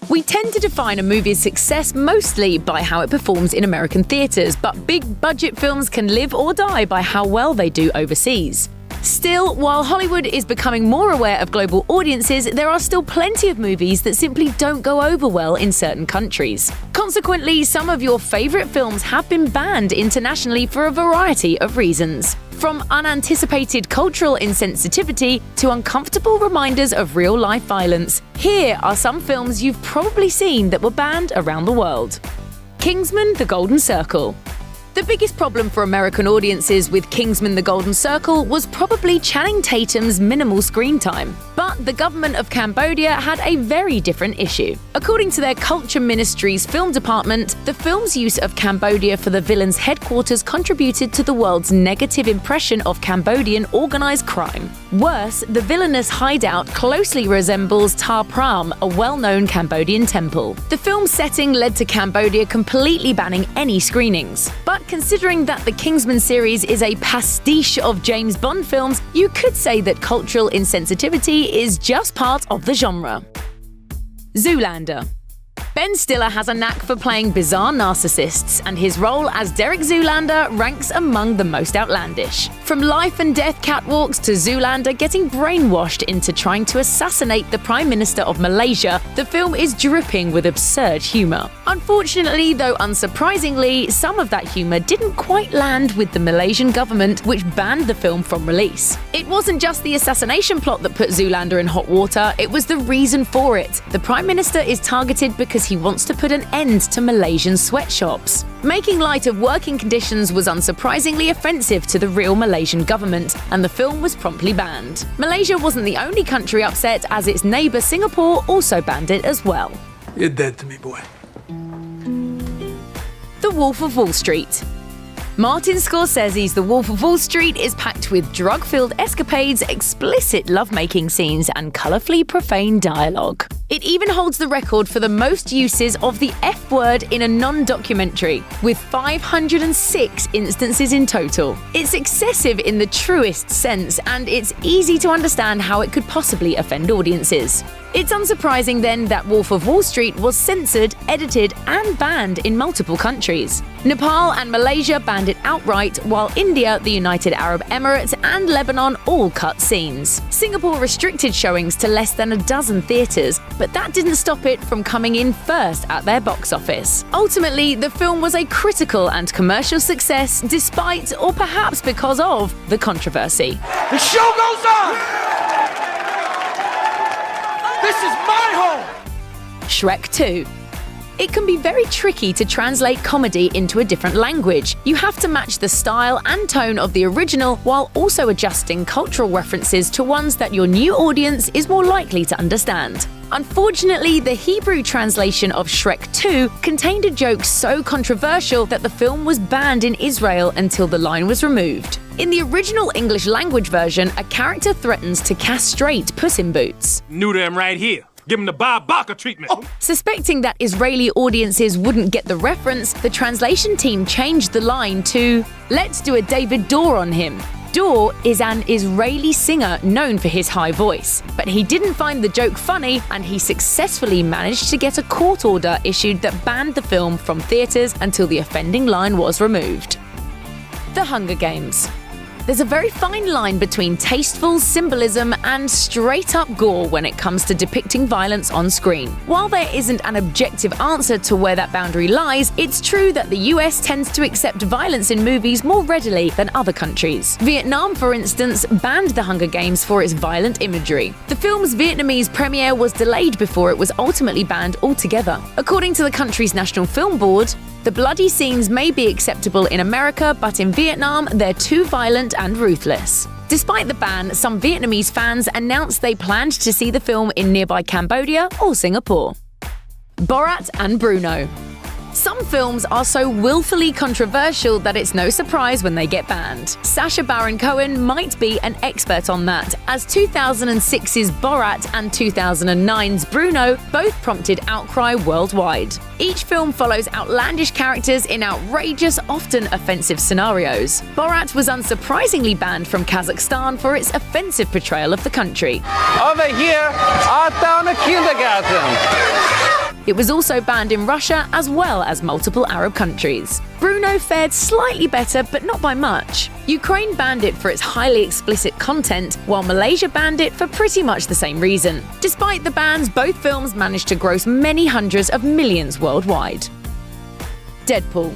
We tend to define a movie's success mostly by how it performs in American theaters, but big-budget films can live or die by how well they do overseas. Still, while Hollywood is becoming more aware of global audiences, there are still plenty of movies that simply don't go over well in certain countries. Consequently, some of your favorite films have been banned internationally for a variety of reasons. From unanticipated cultural insensitivity to uncomfortable reminders of real-life violence, here are some films you've probably seen that were banned around the world. Kingsman: The Golden Circle. The biggest problem for American audiences with Kingsman: The Golden Circle was probably Channing Tatum's minimal screen time. But the government of Cambodia had a very different issue. According to their Culture Ministry's film department, the film's use of Cambodia for the villain's headquarters contributed to the world's negative impression of Cambodian organized crime. Worse, the villainous hideout closely resembles Ta Prohm, a well-known Cambodian temple. The film's setting led to Cambodia completely banning any screenings. But considering that the Kingsman series is a pastiche of James Bond films, you could say that cultural insensitivity is just part of the genre. Zoolander. Ben Stiller has a knack for playing bizarre narcissists, and his role as Derek Zoolander ranks among the most outlandish. From life and death catwalks to Zoolander getting brainwashed into trying to assassinate the Prime Minister of Malaysia, the film is dripping with absurd humor. Unfortunately, though unsurprisingly, some of that humor didn't quite land with the Malaysian government, which banned the film from release. It wasn't just the assassination plot that put Zoolander in hot water, it was the reason for it. The Prime Minister is targeted because he wants to put an end to Malaysian sweatshops. Making light of working conditions was unsurprisingly offensive to the real Malaysian government, and the film was promptly banned. Malaysia wasn't the only country upset, as its neighbour Singapore also banned it as well. You're dead to me, boy. The Wolf of Wall Street. Martin Scorsese's The Wolf of Wall Street is packed with drug-filled escapades, explicit lovemaking scenes, and colourfully profane dialogue. It even holds the record for the most uses of the F word in a non-documentary, with 506 instances in total. It's excessive in the truest sense, and it's easy to understand how it could possibly offend audiences. It's unsurprising then that Wolf of Wall Street was censored, edited, and banned in multiple countries. Nepal and Malaysia banned it outright, while India, the United Arab Emirates, and Lebanon all cut scenes. Singapore restricted showings to less than a dozen theatres, but that didn't stop it from coming in first at their box office. Ultimately, the film was a critical and commercial success despite, or perhaps because of, the controversy. The show goes on! This is my home! Shrek 2. It can be very tricky to translate comedy into a different language. You have to match the style and tone of the original while also adjusting cultural references to ones that your new audience is more likely to understand. Unfortunately, the Hebrew translation of Shrek 2 contained a joke so controversial that the film was banned in Israel until the line was removed. In the original English language version, a character threatens to castrate Puss in Boots. Knew them right here. Give him the Bob Barker treatment. Suspecting that Israeli audiences wouldn't get the reference, the translation team changed the line to, "Let's do a David Dorr on him." Dorr is an Israeli singer known for his high voice, but he didn't find the joke funny, and he successfully managed to get a court order issued that banned the film from theaters until the offending line was removed. The Hunger Games. There's a very fine line between tasteful symbolism and straight-up gore when it comes to depicting violence on screen. While there isn't an objective answer to where that boundary lies, it's true that the US tends to accept violence in movies more readily than other countries. Vietnam, for instance, banned The Hunger Games for its violent imagery. The film's Vietnamese premiere was delayed before it was ultimately banned altogether. According to the country's National Film Board, the bloody scenes may be acceptable in America, but in Vietnam, they're too violent and ruthless. Despite the ban, some Vietnamese fans announced they planned to see the film in nearby Cambodia or Singapore. Borat and Brüno. Some films are so willfully controversial that it's no surprise when they get banned. Sacha Baron Cohen might be an expert on that, as 2006's Borat and 2009's Brüno both prompted outcry worldwide. Each film follows outlandish characters in outrageous, often offensive scenarios. Borat was unsurprisingly banned from Kazakhstan for its offensive portrayal of the country. Over here, art down a kindergarten. It was also banned in Russia as well as multiple Arab countries. Brüno fared slightly better, but not by much. Ukraine banned it for its highly explicit content, while Malaysia banned it for pretty much the same reason. Despite the bans, both films managed to gross many hundreds of millions worldwide. Deadpool.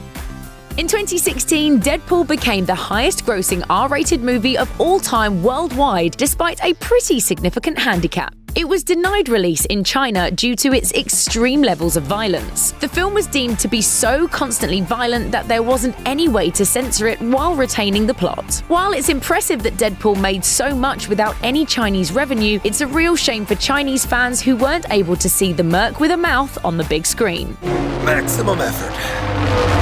In 2016, Deadpool became the highest-grossing R-rated movie of all time worldwide, despite a pretty significant handicap. It was denied release in China due to its extreme levels of violence. The film was deemed to be so constantly violent that there wasn't any way to censor it while retaining the plot. While it's impressive that Deadpool made so much without any Chinese revenue, it's a real shame for Chinese fans who weren't able to see the merc with a mouth on the big screen. Maximum effort.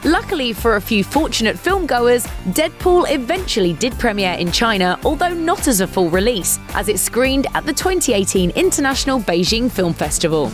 Luckily for a few fortunate filmgoers, Deadpool eventually did premiere in China, although not as a full release, as it screened at the 2018 International Beijing Film Festival.